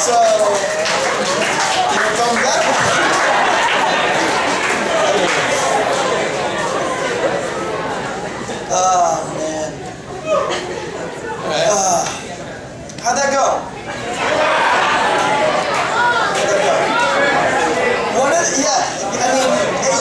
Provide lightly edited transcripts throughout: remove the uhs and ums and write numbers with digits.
So, here comes that one. Oh, man. How'd that go?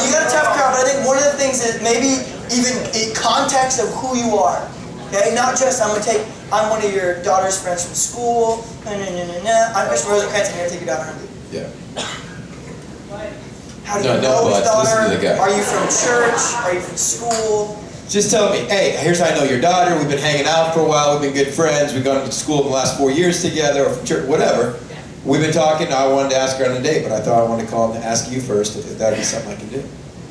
You got a tough crowd, but I think one of the things is maybe even in context of who you are. Okay, not just I'm one of your daughter's friends from school. I'm Christopher Rosencrantz. I'm here to take your daughter home. Yeah. How do you know his daughter? Listen to the guy. Are you from church? Are you from school? Just tell me, hey, here's how I know your daughter. We've been hanging out for a while. We've been good friends. We've gone to school in the last 4 years together, or from church, whatever. We've been talking. I wanted to ask her on a date, but I thought I wanted to call and ask you first if that would be something I can do.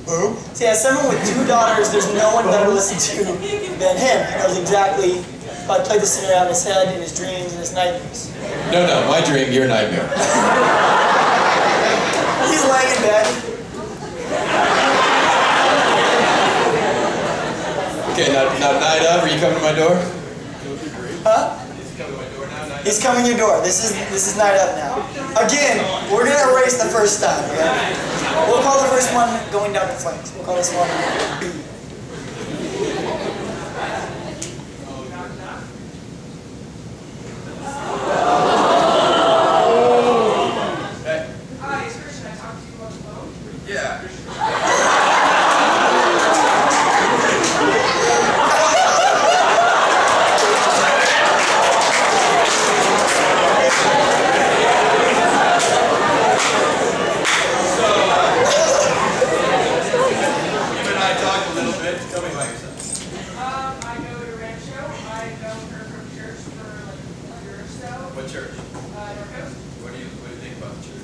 Boom. See, as someone with 2 daughters, there's no one better to listen to than him. He knows exactly how to play the scenario out in his head, in his dreams, and his nightmares. No, my dream, your nightmare. He's laying in bed. Okay, now night of, are you coming to my door? Huh? He's coming to your door. This is night up now. Again, we're gonna erase the first time. Okay? We'll call the first one going down in flames. We'll call this one B. Hi, is Christian. I talked to you on the phone? Yeah. What church? North Coast. What do you think about the church?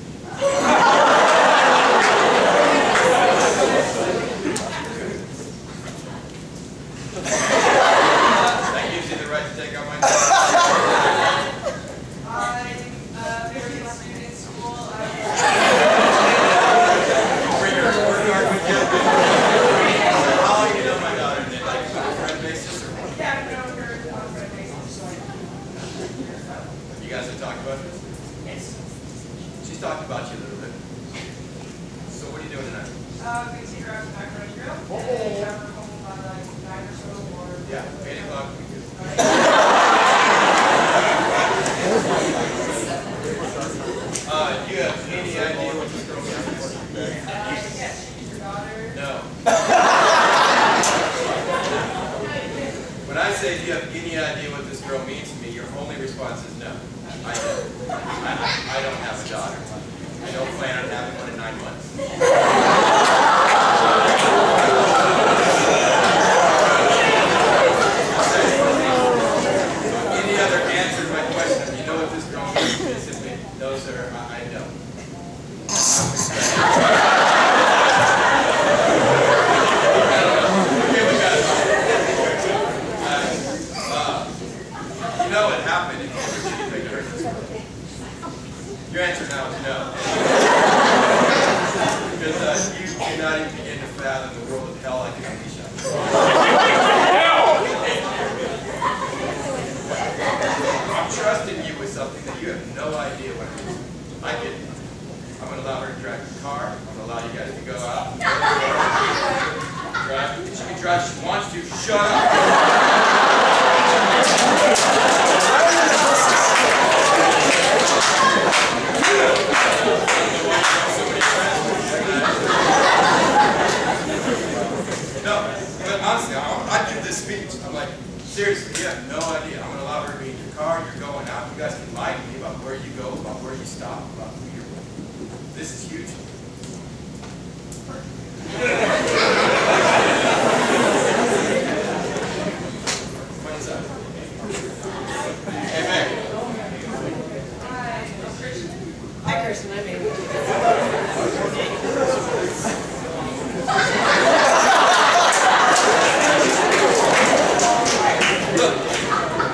That gives you the right to take out my job. I'm very good student in school. Bring your report card with you. How long you know my daughter? Did like on a friend basis or what? Yeah, I've known her on a friend basis. You guys have talked about this? Yes. She's talked about you a little bit. So what are you doing tonight? We take her out to Macaroni Grill. And then have her home by like 9 or so. Or Yeah, 8 o'clock. You have any idea what this girl means? yes, she's your daughter. No. When I say, do you have any idea what this girl means to me, your only response is no. I don't have a daughter. I don't plan on having one in 9 months. Any other answer to my question? You know what this girl means to me? Simply, no, sir, I don't. You know what happened if you ever did anything to hurt this girl? Your answer now is no. Because you cannot even begin to fathom the world of hell I can unleash on you. I'm trusting you with something that you have no idea what it is. I get it. I'm going to allow her to drive the car. I'm going to allow you guys to go out. Drive. She can drive if she wants to. Shut up. No, but honestly, I give this speech. I'm like, seriously, you have no idea. I'm going to allow her to be in your car. You're going out. You guys can lie to me about where you go, about where you stop, about who you're with. This is huge. What is that? Hey, Meg. Hi, Christian. Hi, Kirsten. I'm Amy.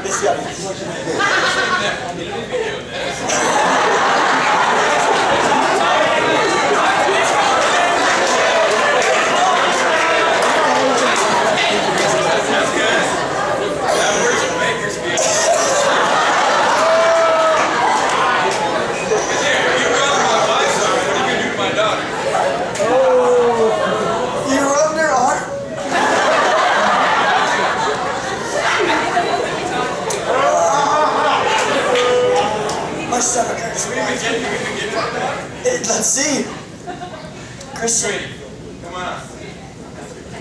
This guy. My stomach hurts. Let's see. Christian. Sweetie, come on.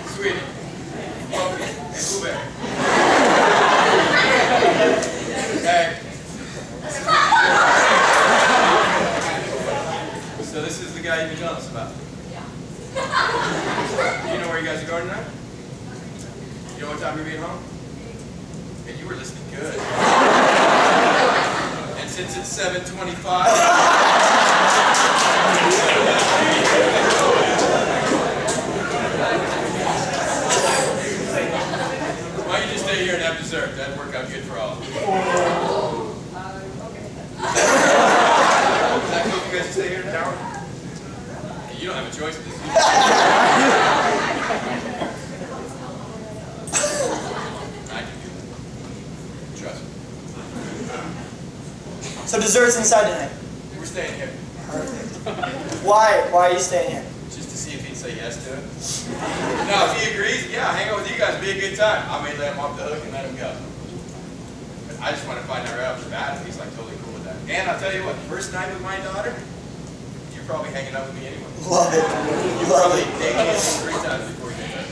Sweetie. Focus. Hey, blueberry. Okay. So this is the guy you've been telling us about. Do you know where you guys are going tonight? You know what time you're being home? And you were listening good. And since it's 7:25, why don't you just stay here and have dessert? That'd work out good for all of you. Is that cool if you guys stay here an hour? Hey, you don't have a choice in this. I can do that. Trust me. So dessert's inside tonight. We're staying here. Perfect. Why? Why are you staying here? Just to see if he'd say yes to it. Now, if he agrees, yeah, hang out with you guys, be a good time. I may let him off the hook and let him go. But I just want to find out right off the bat if he's like totally cool with that. And I'll tell you what, first night with my daughter, you're probably hanging out with me anyway. Love it. You probably dated me 3 times before you did that.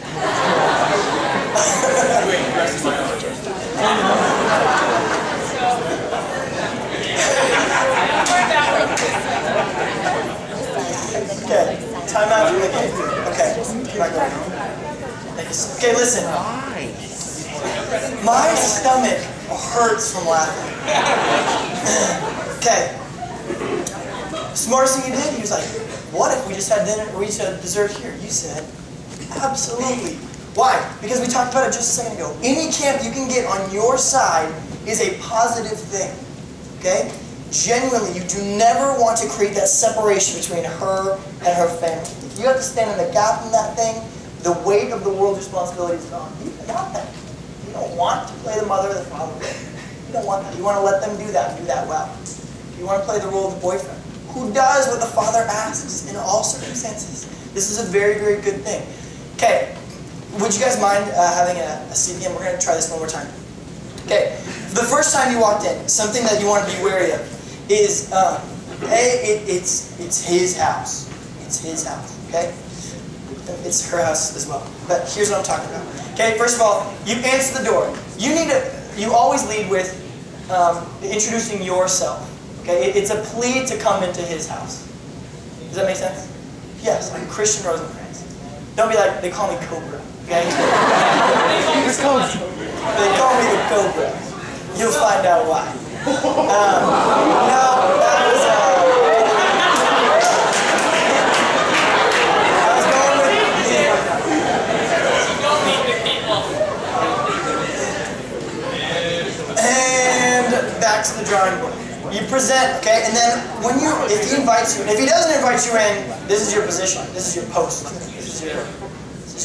Wait, the rest of my own. Okay, time out from the game. Okay, okay, listen. My stomach hurts from laughing. Okay. Smartest thing you did, he was like, what if we just had dinner, or we just had dessert here? You said, absolutely. Why? Because we talked about it just a second ago. Any camp you can get on your side is a positive thing. Okay? Genuinely, you do never want to create that separation between her and her family. If you have to stand in the gap in that thing, the weight of the world's responsibility is gone. You don't want that. You don't want to play the mother or the father. You don't want that. You want to let them do that and do that well. You want to play the role of the boyfriend, who does what the father asks in all circumstances. This is a very, very good thing. Okay, would you guys mind having a CPM? We're going to try this one more time. Okay, the first time you walked in, something that you want to be wary of is, it's his house. It's his house, okay? It's her house as well. But here's what I'm talking about. Okay, first of all, you answer the door. You always lead with introducing yourself. Okay, it's a plea to come into his house. Does that make sense? Yes, I'm Christian Rosencrantz. Don't be like, they call me Cobra, okay? They call me the Cobra. You'll find out why. No, that was, I was going with, and back to the drawing board. You present, okay, and then if he invites you, and if he doesn't invite you in, this is your position, this is your post, this is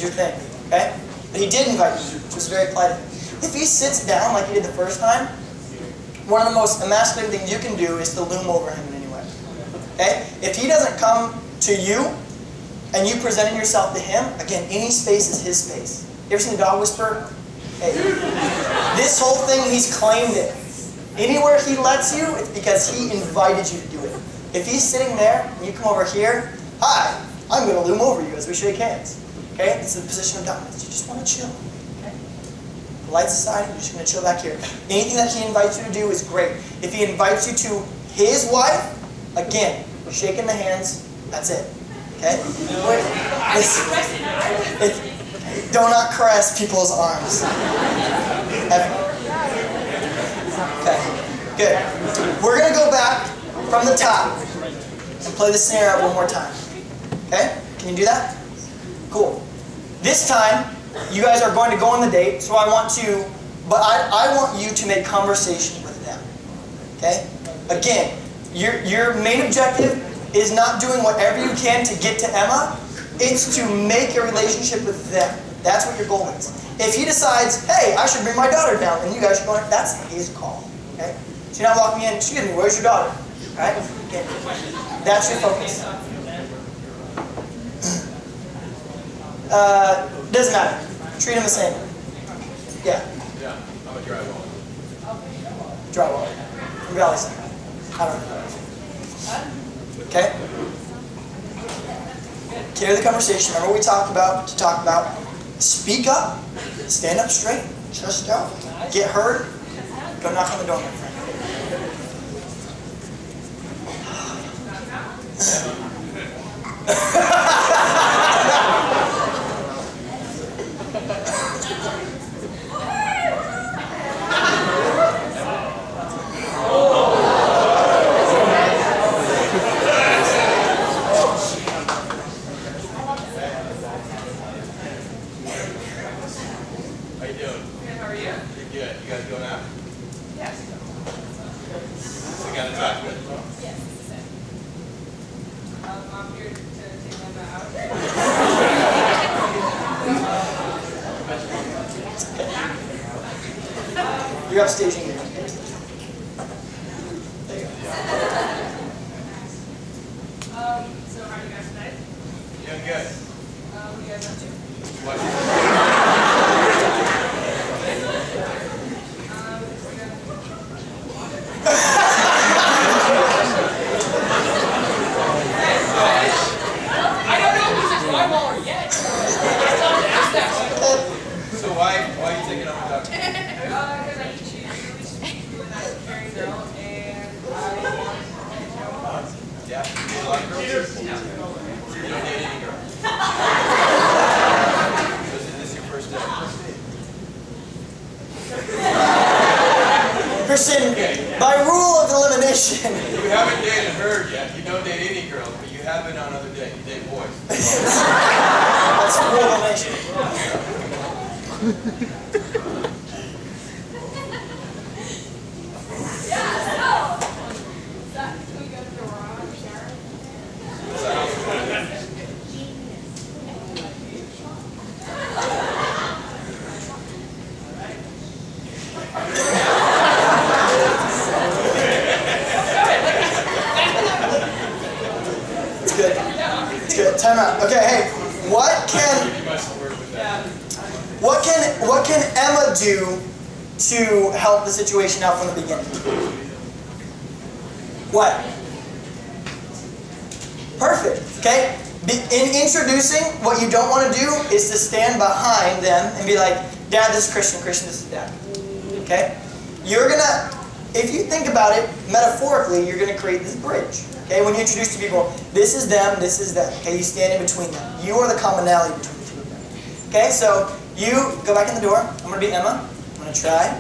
your thing, okay? But he did invite you, which was very polite. If he sits down like he did the first time, one of the most emasculating things you can do is to loom over him in any way, okay? If he doesn't come to you, and you presented yourself to him, again, any space is his space. You ever seen a dog whisperer? Hey, this whole thing, he's claimed it. Anywhere he lets you, it's because he invited you to do it. If he's sitting there, and you come over here, hi, I'm going to loom over you as we shake hands. Okay? It's the position of dominance. You just want to chill. Okay? The lights aside, you're just going to chill back here. Anything that he invites you to do is great. If he invites you to his wife, again, shaking the hands, that's it. Okay? Do not caress people's arms. Ever. Okay, good. We're going to go back from the top and play the snare out one more time. Okay? Can you do that? Cool. This time, you guys are going to go on the date, so I want you to make conversation with them. Okay? Again, your main objective is not doing whatever you can to get to Emma. It's to make a relationship with them. That's what your goal is. If he decides, hey, I should bring my daughter down, and you guys should go, that's his call. Okay? So you're not walking in, excuse me, where's your daughter? Right? Okay. That's your focus. Doesn't matter. Treat him the same. Yeah. Yeah, I'm a drywall. Drywall. From Valley Center. I don't know. Okay? Carry the conversation. Remember what we talked about, speak up, stand up straight, chest out, get heard, go knock on the door, my friend. How you doing? Good, how are you? Pretty good. You guys going out? Yes. We got to talk with. I'm here to take them out. You're upstaging here. There you go. So how are you guys tonight? Doing good. What are you guys up to? What? I don't know who's a drywaller yet. I still have to ask that one. So why are you taking off without me? Because I eat cheese, really nice and carries out, and I want Yeah. You date a lot of girls? You don't date any girls? So is this your first date? Christian, by rule of elimination. You haven't dated her yet. You don't date any girls, but you have been on other dates. You date boys. That's rule of elimination. It's good. It's good. Time out. Okay, hey, what can Emma do to help the situation out from the beginning? What? Perfect. Okay? In introducing, what you don't want to do is to stand behind them and be like, Dad, this is Christian. Christian, this is Dad. Okay? You're going to, if you think about it, metaphorically, you're going to create this bridge. Okay? When you introduce to people, this is them, this is them. Okay? You stand in between them. You are the commonality between the two of them. Okay? So, you go back in the door. I'm going to be Emma. I'm going to try.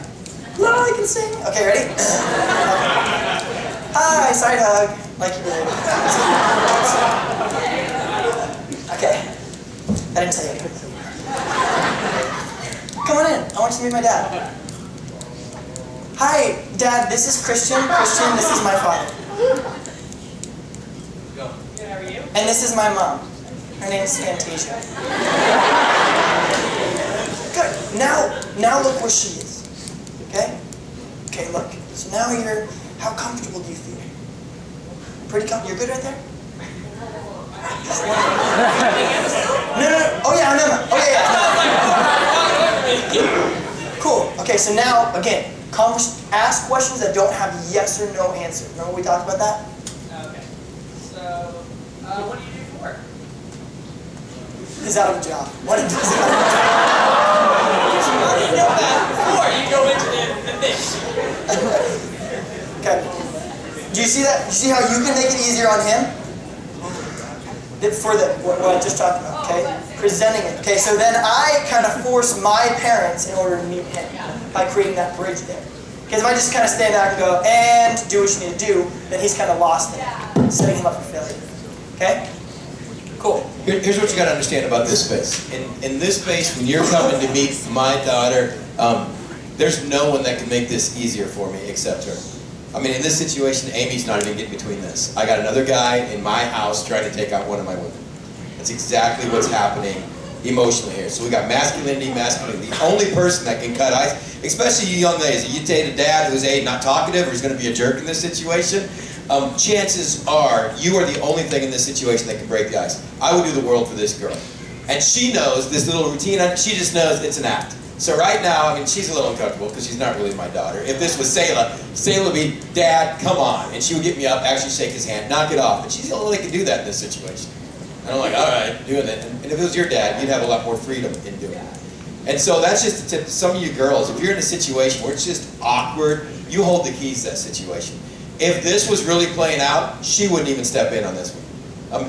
No, I can sing. Okay, ready? Hi, side hug. Like you did. Okay. I didn't tell you anything. Come on in. I want you to meet my dad. Hi, Dad. This is Christian. Christian, this is my father. Go. Good, how are you? And this is my mom. Her name is Fantasia. Good. Now look where she is. Okay? Okay, look. So now how comfortable do you feel? Pretty comfortable? You're good right there? No. Oh yeah, I'm Emma. Oh yeah. Cool. Okay, so now, again, ask questions that don't have yes or no answer. Remember we talked about that? Okay. So, what do you do for work? He's out of a job. What is he? You know that before you go into the thing. Okay. Do you see that? You see how you can make it easier on him? For what I just talked about, okay? Presenting it. Okay, so then I kind of force my parents in order to meet him by creating that bridge there. Because if I just kind of stand back and go, and do what you need to do, then he's kind of lost there, setting him up for failure. Okay? Cool. Here's what you got to understand about this space. In this space, when you're coming to meet my daughter, there's no one that can make this easier for me except her. I mean, in this situation, Amy's not even getting between this. I got another guy in my house trying to take out one of my women. That's exactly what's happening emotionally here. So we got masculinity. The only person that can cut ice, especially you young ladies, if you date a dad who's not talkative or he's going to be a jerk in this situation, chances are you are the only thing in this situation that can break the ice. I would do the world for this girl. And she knows this little routine, she just knows it's an act. So right now, I mean, she's a little uncomfortable because she's not really my daughter. If this was Selah, Selah would be, Dad, come on. And she would get me up, actually shake his hand, knock it off. And she's the only one that can do that in this situation. And I'm like, all right, doing it. And if it was your dad, you'd have a lot more freedom in doing it. And so that's just a tip to some of you girls. If you're in a situation where it's just awkward, you hold the keys to that situation. If this was really playing out, she wouldn't even step in on this one.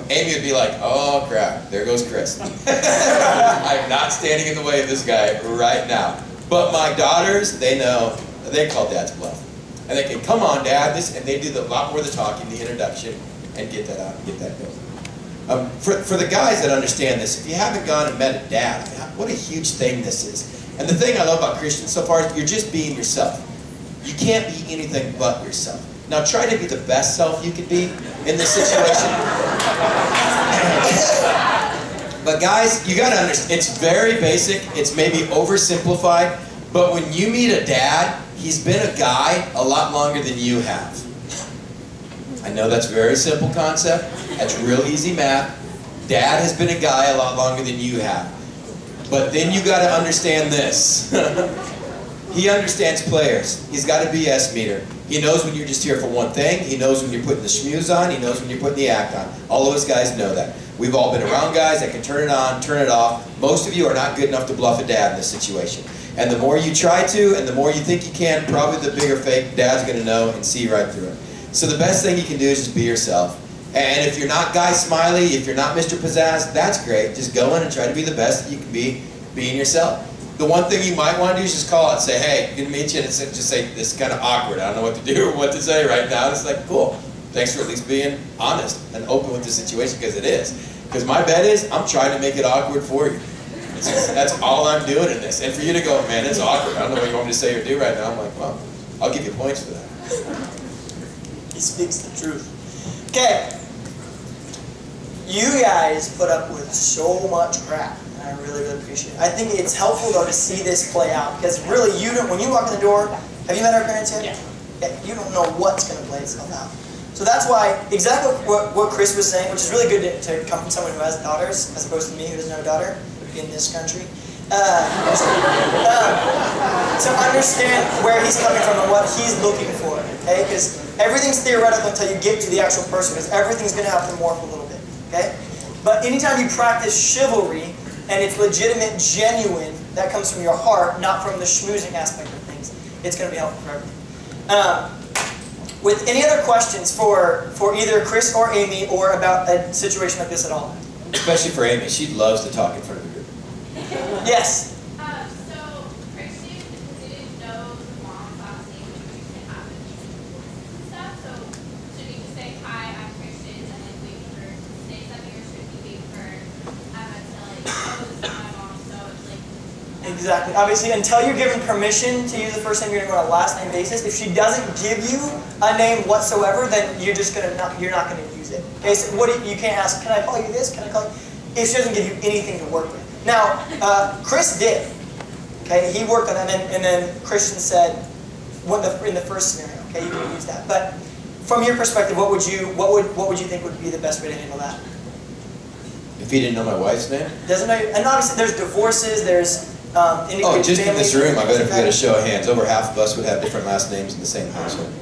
Amy would be like, oh crap, there goes Chris. I'm not standing in the way of this guy right now. But my daughters, they know, they call Dad's bluff. And they can, come on Dad, this, and they do a lot more of the talking, the introduction, and get that out and get that going. For the guys that understand this, if you haven't gone and met a dad, I mean, what a huge thing this is. And the thing I love about Christians so far is you're just being yourself. You can't be anything but yourself. Now try to be the best self you can be in this situation. But guys, you gotta understand, it's very basic, it's maybe oversimplified, but when you meet a dad, he's been a guy a lot longer than you have. I know that's a very simple concept, that's real easy math. Dad has been a guy a lot longer than you have. But then you gotta understand this. He understands players. He's got a BS meter. He knows when you're just here for one thing. He knows when you're putting the schmooze on. He knows when you're putting the act on. All of us guys know that. We've all been around guys that can turn it on, turn it off. Most of you are not good enough to bluff a dad in this situation. And the more you try to, and the more you think you can, probably the bigger fake Dad's going to know and see right through it. So the best thing you can do is just be yourself. And if you're not Guy Smiley, if you're not Mr. Pizzazz, that's great. Just go in and try to be the best that you can be, being yourself. The one thing you might want to do is just call it, say, hey, good to meet you, and just say, this is kind of awkward. I don't know what to do or what to say right now. It's like, cool. Thanks for at least being honest and open with the situation, because it is. Because my bet is, I'm trying to make it awkward for you. That's all I'm doing in this. And for you to go, man, it's awkward. I don't know what you want me to say or do right now. I'm like, well, I'll give you points for that. He speaks the truth. Okay. You guys put up with so much crap. I really, really appreciate it. I think it's helpful, though, to see this play out. Because really, you don't, when you walk in the door, have you met our parents yet? Yeah. You don't know what's going to play itself out. So that's why, exactly what Chris was saying, which is really good to come from someone who has daughters, as opposed to me who doesn't have a daughter in this country. To understand where he's coming from and what he's looking for. Okay? Because everything's theoretical until you get to the actual person, because everything's going to have to morph a little bit. Okay? But anytime you practice chivalry, and it's legitimate, genuine, that comes from your heart, not from the schmoozing aspect of things, it's going to be helpful for everyone. With any other questions for either Chris or Amy, or about a situation like this at all? Especially for Amy. She loves to talk in front of the group. Yes? So, Christian didn't know the mom's last name, which can happen and stuff, so should he just say, hi, I'm Christian, and then wait for her to say something, or should he wait for Emma to like, oh, this is my mom, so it's like... Exactly. Obviously, until you're given permission to use the first name, you're going to go on a last name basis. If she doesn't give you a name whatsoever, then you're just going to you're not going to use it. Okay, so you can't ask, can I call you this? Can I call you? If she doesn't give you anything to work with. Now, Chris did. Okay, he worked on that, and then Christian said, in the first scenario, okay, you can use that. But from your perspective, what would you think would be the best way to handle that? If he didn't know my wife's name? Doesn't know, and obviously there's divorces, there's just in this room, I bet if we had a show of hands, over half of us would have different last names in the same household.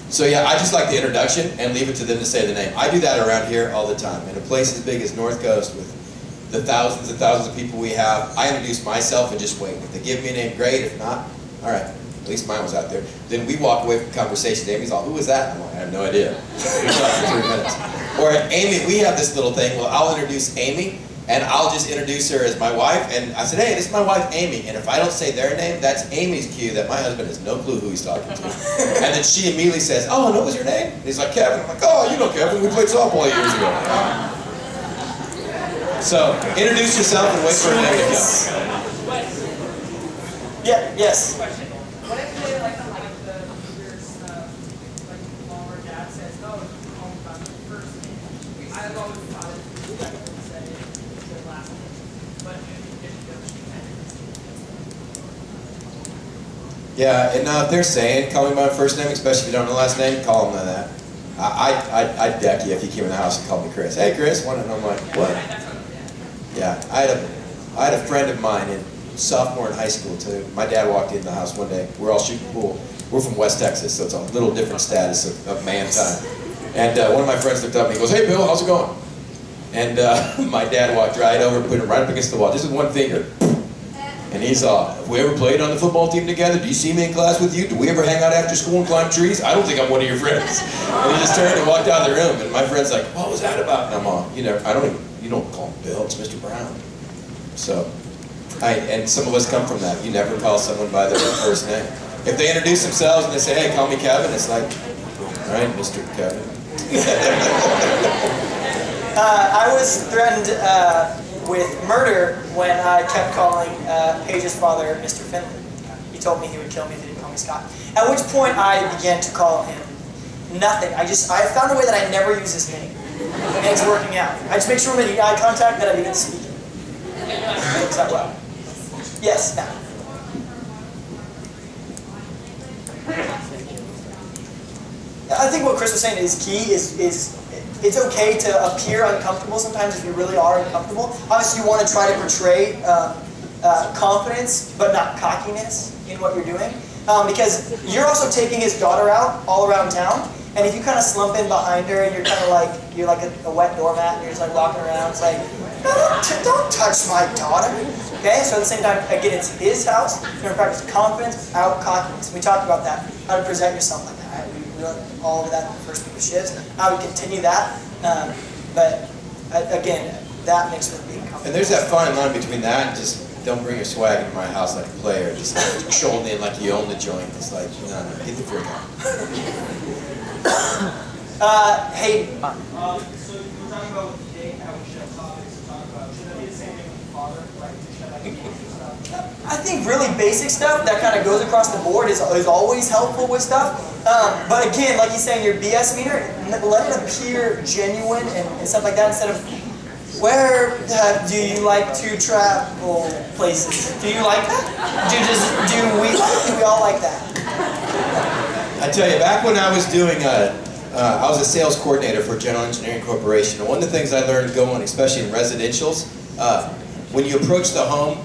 So yeah, I just like the introduction and leave it to them to say the name. I do that around here all the time. In a place as big as North Coast with the thousands and thousands of people we have, I introduce myself and just wait. If they give me a name, great. If not, all right. At least mine was out there. Then we walk away from conversations. Amy's all, who was that? I'm like, I have no idea. We talked for 3 minutes. Or Amy, we have this little thing. Well, I'll introduce Amy, and I'll just introduce her as my wife. And I said, hey, this is my wife, Amy. And if I don't say their name, that's Amy's cue that my husband has no clue who he's talking to. And then she immediately says, oh, and what was your name? And he's like, Kevin. I'm like, oh, you know Kevin. We played softball years ago. So, introduce yourself and wait for a name to come. Yeah, yes. Question. What if they like the your stuff, like mom or dad says, no, call me by my first name. I've always thought it was better to say their last name, but if you Yeah, and if they're saying, call me by my first name, especially if you don't know the last name, call them that. I'd deck you if you came in the house and called me Chris. Hey, Chris, and I'm like, what? Yeah, I had a friend of mine, and sophomore in high school. My dad walked in the house one day. We're all shooting pool. We're from West Texas, so it's a little different status of man time. And one of my friends looked up and he goes, "Hey Bill, how's it going?" And my dad walked right over, put him right up against the wall, just with one finger. And he's all, "Have we ever played on the football team together? Do you see me in class with you? Do we ever hang out after school and climb trees? I don't think I'm one of your friends." And he just turned and walked out of the room. And my friend's like, "What was that about?" And I'm all, you don't call him Bill, it's Mr. Brown. So, and some of us come from that. You never call someone by their first name. If they introduce themselves and they say, "Hey, call me Kevin," it's like, "All right, Mr. Kevin." I was threatened with murder when I kept calling Paige's father Mr. Finley. He told me he would kill me if he didn't call me Scott. At which point I began to call him nothing. I found a way that I never use his name. And it's working out. I just make sure when we make eye contact that I begin speaking. It works out well. Yes, now. I think what Chris was saying is key is it's okay to appear uncomfortable sometimes if you really are uncomfortable. Obviously, you want to try to portray confidence, but not cockiness in what you're doing. Because you're also taking his daughter out all around town, and if you kind of slump in behind her and you're kind of like, you're like a wet doormat and you're just like walking around, it's like, "No, don't touch my daughter." Okay, so at the same time, again, it's his house. You're going to practice confidence without cockiness. We talked about that, how to present yourself like that. Right? We learned all of that in the first week of CHIVS. I would continue that, but again, that mixed with being confident. And there's that fine line between that and just don't bring your swag into my house like a player. Just shoulder in like you own the joint. It's like, no, get the freak out. Hayden. So you were talking about with the date, how we should have topics to talk about. Should that be the same thing with the father, right? Should I stuff? I think really basic stuff that kind of goes across the board is always helpful with stuff. But again, like he's saying, your BS meter, let it appear genuine and stuff like that instead of, "Where do you like to travel places? Do you like that? Do we all like that?" I tell you, back when I was doing I was a sales coordinator for a general engineering corporation, and one of the things I learned going, especially in residentials, when you approach the home,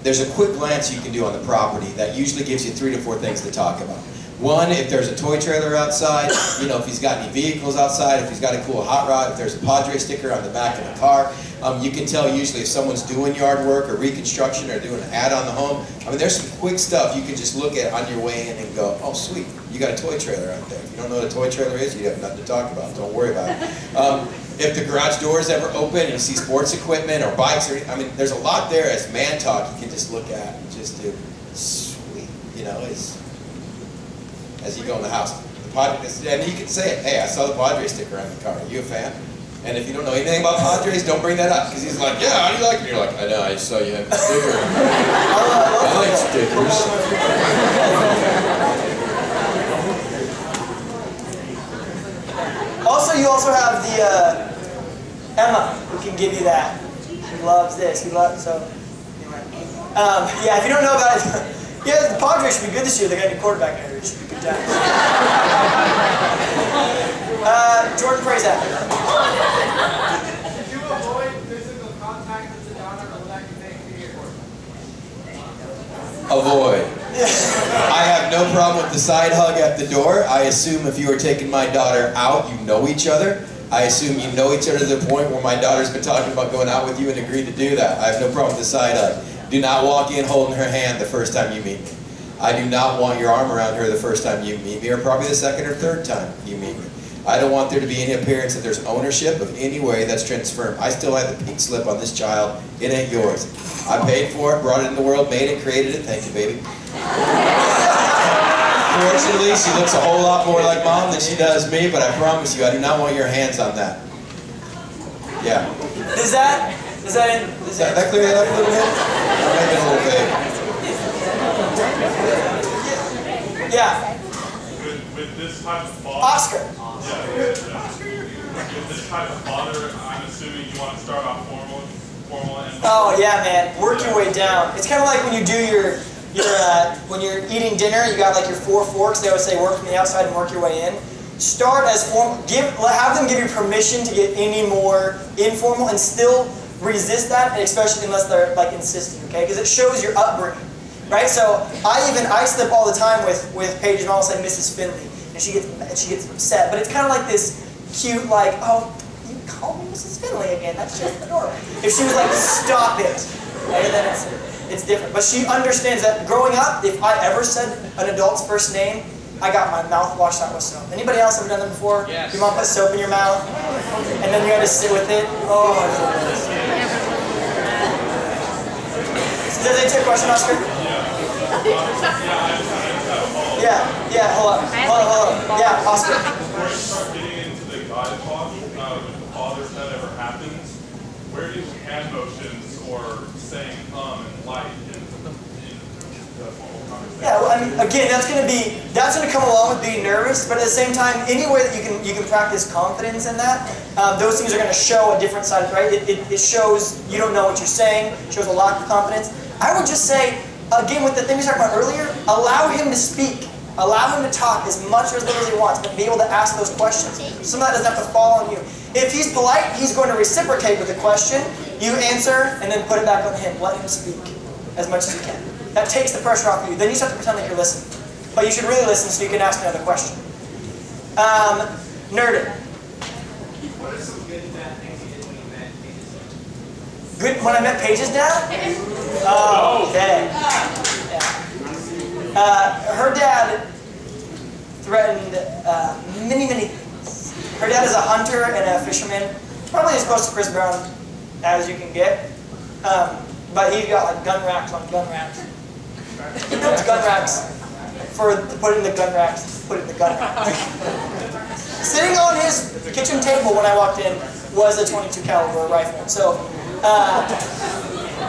there's a quick glance you can do on the property that usually gives you 3 to 4 things to talk about. One, if there's a toy trailer outside, if he's got any vehicles outside, if he's got a cool hot rod, if there's a Padre sticker on the back of the car. You can tell usually if someone's doing yard work or reconstruction or doing an add on the home. I mean, there's some quick stuff you can just look at on your way in and go, "Oh, sweet, you got a toy trailer out there." If you don't know what a toy trailer is, you have nothing to talk about. Don't worry about it. If the garage door is ever open and you see sports equipment or bikes, there's a lot there as man talk you can just look at and just do, sweet, as you go in the house. And you can say it, "Hey, I saw the Padre sticker on the car. Are you a fan?" And if you don't know anything about Padres, don't bring that up. Because he's like, "Yeah, how do you like it?" And you're like, "I know, I just saw you have a sticker." I like stickers. Also, you also have the Emma, who can give you that. She loves this. So. Anyway. Yeah, if you don't know about it, yeah, the Padres should be good this year. They got a new quarterback there. It should be good times. Jordan Prazak. Did you avoid physical contact with the daughter, or will that convey fear? Avoid. I have no problem with the side hug at the door. I assume if you are taking my daughter out, you know each other. I assume you know each other to the point where my daughter's been talking about going out with you and agreed to do that. I have no problem with the side hug. Do not walk in holding her hand the first time you meet me. I do not want your arm around her the first time you meet me, or probably the second or third time you meet me. I don't want there to be any appearance that there's ownership of any way that's transferred. I still have the pink slip on this child. It ain't yours. I paid for it, brought it in the world, made it, created it. Thank you, baby. Fortunately, she looks a whole lot more like mom than she does me, but I promise you, I do not want your hands on that. Yeah. Does that clear that up a little bit? I'm making a little vague. Yeah. With this type of father, Oscar. With this type of father, I'm assuming you want to start off formal and. Oh yeah, man. Work your way down. It's kind of like when you do when you're eating dinner, you got like your 4 forks. They always say work from the outside and work your way in. Start as formal. Have them give you permission to get any more informal, and still resist that, especially unless they're like insisting, okay? Because it shows your upbringing, right? So I slip all the time with Paige, and all of a sudden Mrs. Finley, and she gets upset. But it's kind of like this cute, like, oh, you call me Mrs. Finley again? That's just adorable. If she was like, stop it, okay, then it's different. But she understands that growing up, if I ever said an adult's first name, I got my mouth washed out with soap. Anybody else ever done that before? Yes. Your mom put soap in your mouth, and then you had to sit with it? Oh, my goodness. Does that answer your question, Oscar? Yeah, hold on. Yeah, Oscar. Before you start getting into the God talk with the father, if that ever happens, where do hand motions or saying and like in the formal conversation? Yeah, well, I mean, again, that's going to come along with being nervous, but at the same time, any way that you can practice confidence in that, those things are going to show a different side, right? It shows you don't know what you're saying, shows a lack of confidence. I would just say, again, with the thing we talked about earlier, allow him to speak. Allow him to talk as much or as little as he wants, but be able to ask those questions. Some of that doesn't have to fall on you. If he's polite, he's going to reciprocate with a question. You answer, and then put it back on him. Let him speak as much as you can. That takes the pressure off you. Then you start to pretend that you're listening. But you should really listen so you can ask another question. Nerded. What are some good and bad things you did when you met Paige's dad? Good when I met Paige's dad? Oh, okay. Yeah. Her dad threatened many things. Her dad is a hunter and a fisherman, probably as close to Chris Brown as you can get. But he got like gun racks on gun racks. He built gun racks to put in the gun racks, put in the gun racks. Sitting on his kitchen table when I walked in was a .22 caliber rifle. So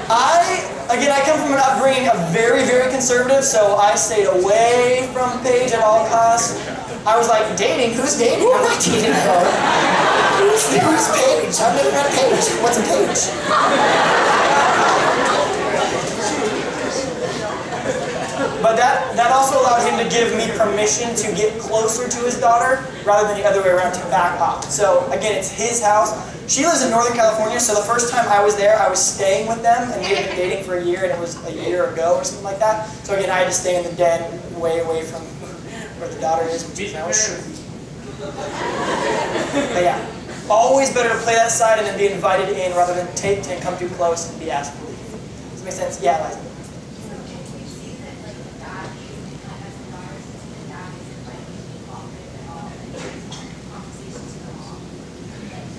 I come from an upbringing of very conservative, so I stayed away from Paige at all costs. I was like, dating? Who's dating? I'm not dating her. Who's Paige? I've never met Paige. What's a Paige? But that also allowed him to give me permission to get closer to his daughter rather than the other way around, to back off. So again, it's his house. She lives in Northern California, so the first time I was there, I was staying with them, and we had been dating for a year, and it was a year ago or something like that. So again, I had to stay in the den way away from where the daughter is, which is now should be. But yeah, always better to play that side and then be invited in rather than come too close and be asked to leave. Does that make sense? Yeah, Liza.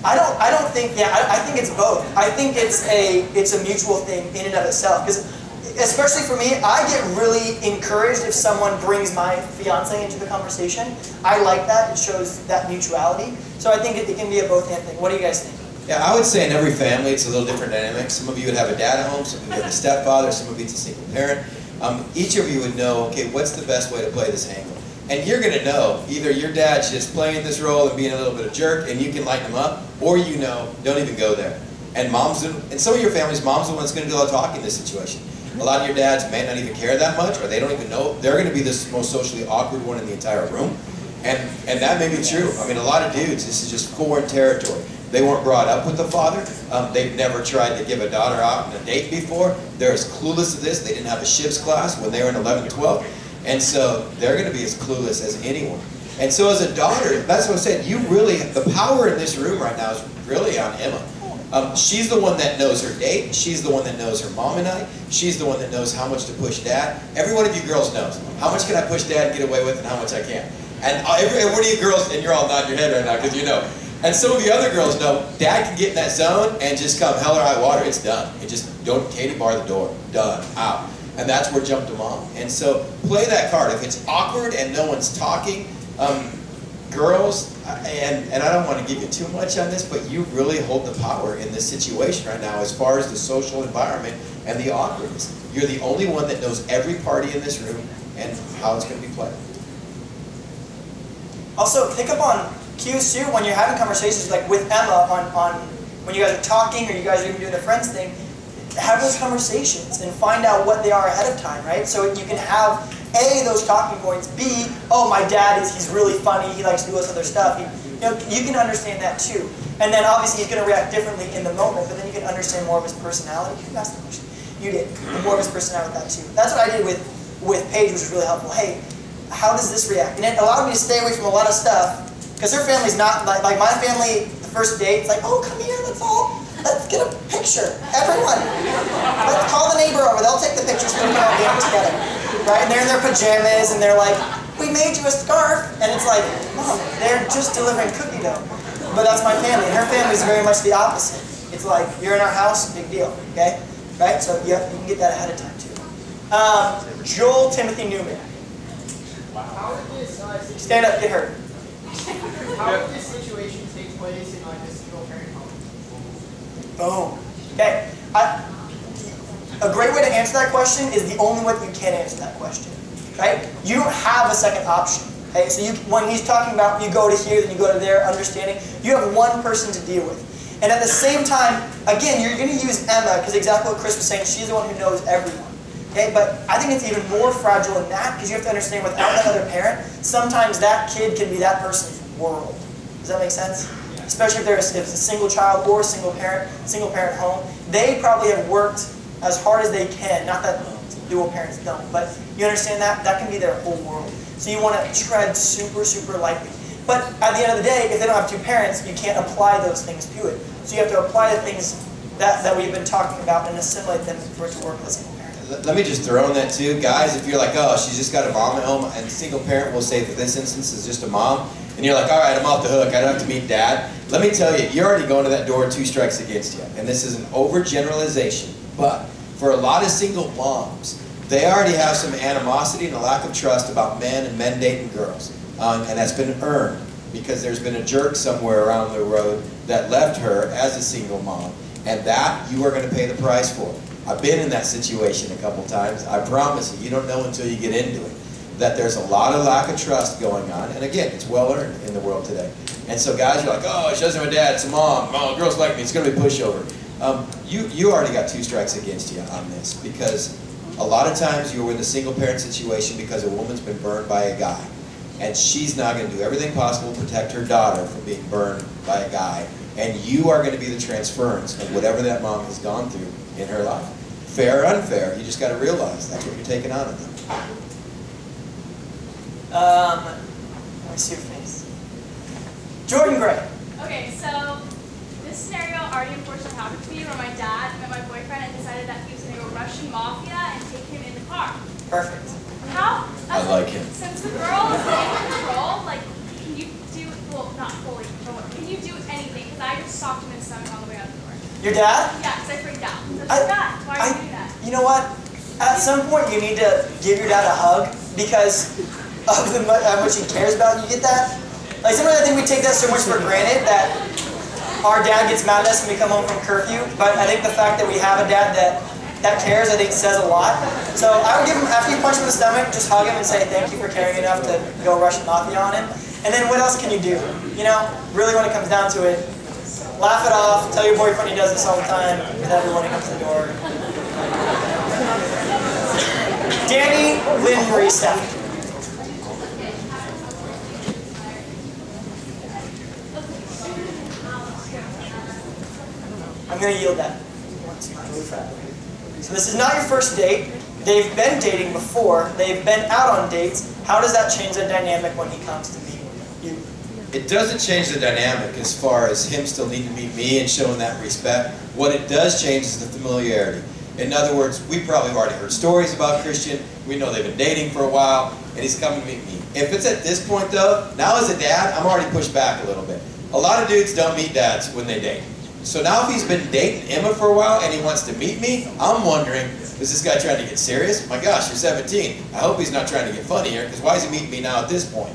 I don't think, I think it's both. I think it's a mutual thing in and of itself. Because especially for me, I get really encouraged if someone brings my fiance into the conversation. I like that. It shows that mutuality. So I think it can be a both-and thing. What do you guys think? Yeah, I would say in every family it's a little different dynamic. Some of you would have a dad at home, some of you would have a stepfather, some of you it's a single parent. Each of you would know, okay, what's the best way to play this angle? And you're going to know, either your dad's just playing this role and being a little bit of a jerk and you can lighten him up, or you know, don't even go there. And in some of your families, mom's the one that's going to do all the talking in this situation. A lot of your dads may not even care that much, or they don't even know. They're going to be the most socially awkward one in the entire room. And that may be true. I mean, a lot of dudes, this is just foreign territory. They weren't brought up with the father. They've never tried to give a daughter out on a date before. They're as clueless to this. They didn't have a CHIVS class when they were in 11, 12. And so they're going to be as clueless as anyone. And so as a daughter, that's what I said, the power in this room right now is really on Emma. She's the one that knows her date. She's the one that knows her mom and I. She's the one that knows how much to push dad. Every one of you girls knows. How much can I push dad and get away with and how much I can't. And every one of you girls, and you're all nodding your head right now because you know. And some of the other girls know dad can get in that zone and just come hell or high water, it's done. It just, don't Katie bar the door, done, out. And that's where jump to mom. And so play that card. If it's awkward and no one's talking, girls, and I don't want to give you too much on this, but you really hold the power in this situation right now as far as the social environment and the awkwardness. You're the only one that knows every party in this room and how it's going to be played. Also, pick up on cues too when you're having conversations like with Emma on when you guys are talking or you guys are even doing a friends thing. Have those conversations and find out what they are ahead of time, right? So you can have A, those talking points. B, oh, my dad he's really funny. He likes to do this other stuff. You can understand that too. And then obviously he's going to react differently in the moment, but then you can understand more of his personality. Who asked the question? You did. More of his personality with that too. That's what I did with Paige, which was really helpful. Hey, how does this react? And it allowed me to stay away from a lot of stuff, because her family's not, like my family, the first date, it's like, oh, come here, let's get a picture. Everyone. Let's call the neighbor over. They'll take the pictures so we can all get together. Right? And they're in their pajamas, and they're like, we made you a scarf. And it's like, Mom, they're just delivering cookie dough. But that's my family. And her family's very much the opposite. It's like, you're in our house, big deal. Okay? Right? So you can get that ahead of time, too. Joel Timothy Newman. How did this Stand up, get hurt. How did this situation take place in like a single parent home? Boom. Okay. A great way to answer that question is the only way you can answer that question. Right? You don't have a second option. Okay? So when he's talking about you go to here, then you go to there, understanding, you have one person to deal with. And at the same time, again, you're going to use Emma, because exactly what Chris was saying, she's the one who knows everyone. Okay? But I think it's even more fragile than that, because you have to understand without that other parent, sometimes that kid can be that person's world. Does that make sense? Especially if it's a single child or a single parent home. They probably have worked as hard as they can. Not that dual parents don't, but you understand that? That can be their whole world. So you want to tread super, super lightly. But at the end of the day, if they don't have two parents, you can't apply those things to it. So you have to apply the things that we've been talking about and assimilate them for it to work with a single parent. Let me just throw in that too. Guys, if you're like, oh, she's just got a mom at home, and single parent will say that this instance is just a mom, and you're like, all right, I'm off the hook, I don't have to meet dad. Let me tell you, you're already going to that door 2 strikes against you. And this is an overgeneralization, but for a lot of single moms, they already have some animosity and a lack of trust about men and men dating girls. And that's been earned because there's been a jerk somewhere around the road that left her as a single mom. And that you are going to pay the price for. I've been in that situation a couple times. I promise you, you don't know until you get into it, that there's a lot of lack of trust going on. And again, it's well earned in the world today. And so guys, you're like, oh, she doesn't have a dad, it's a mom. Oh, girls like me, it's going to be a pushover. You already got 2 strikes against you on this, because a lot of times you're in a single parent situation because a woman's been burned by a guy. And she's now going to do everything possible to protect her daughter from being burned by a guy. And you are going to be the transference of whatever that mom has gone through in her life. Fair or unfair, you just got to realize that's what you're taking on of them. Let me see your face. Jordan Gray. Okay, so this scenario already unfortunately happened to me where my dad met my boyfriend and decided that he was going to go Russian mafia and take him in the car. Perfect. How? I like him. Since the girl is in control, like, can you do, well, not fully control, can you do anything? Because I just stopped him in his stomach on the way out the door. Your dad? Yeah, because I freaked out. That's bad. Why are you doing that? You know what? At some point you need to give your dad a hug because of how much he cares about you. Get that? Like sometimes I think we take that so much for granted that our dad gets mad at us when we come home from curfew. But I think the fact that we have a dad that cares, I think says a lot. So I would give him, after you punch him in the stomach, just hug him and say thank you for caring enough to go Russian mafia on him. And then what else can you do? You know, really when it comes down to it, laugh it off, tell your boyfriend he does this all the time with everyone who comes to the door. Danny Lynn Marie Stafford. I'm going to yield that. So this is not your first date. They've been dating before. They've been out on dates. How does that change the dynamic when he comes to meet you? It doesn't change the dynamic as far as him still needing to meet me and showing that respect. What it does change is the familiarity. In other words, we probably have already heard stories about Christian. We know they've been dating for a while, and he's coming to meet me. If it's at this point though, now as a dad, I'm already pushed back a little bit. A lot of dudes don't meet dads when they date. So now if he's been dating Emma for a while and he wants to meet me, I'm wondering, is this guy trying to get serious? My gosh, you're 17. I hope he's not trying to get funny here, because why is he meeting me now at this point?